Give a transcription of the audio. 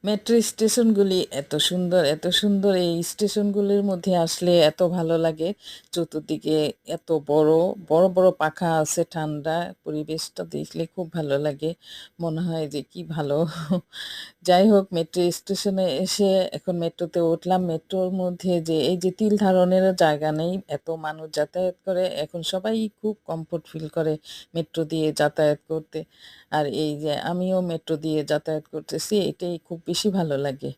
Metro স্টেশনগুলি এত সুন্দর, এত সুন্দর! এই স্টেশনগুলির মধ্যে আসলে এত ভালো লাগে। চতুর্দিকে এত বড়, বড়, বড় পাখা আছে, ঠান্ডা পরিবেশটা দেখলে খুব ভালো লাগে। মনে হয় যে কি ভালো। যাই হোক মেট্রো স্টেশনে এসে এখন মেট্রোতে উঠলাম। মেট্রোর মধ্যে যে এই যে তিল ধারণেরও জায়গা নেই। এত মানুষ যাতায়াত করে। এখন সবাই খুব কমফোর্ট ফিল করে মেট্রো দিয়ে যাতায়াত করতে। আর এই যে আমিও মেট্রো দিয়ে যাতায়াত করতেছি, এটাই খুব বেশি ভালো লাগে।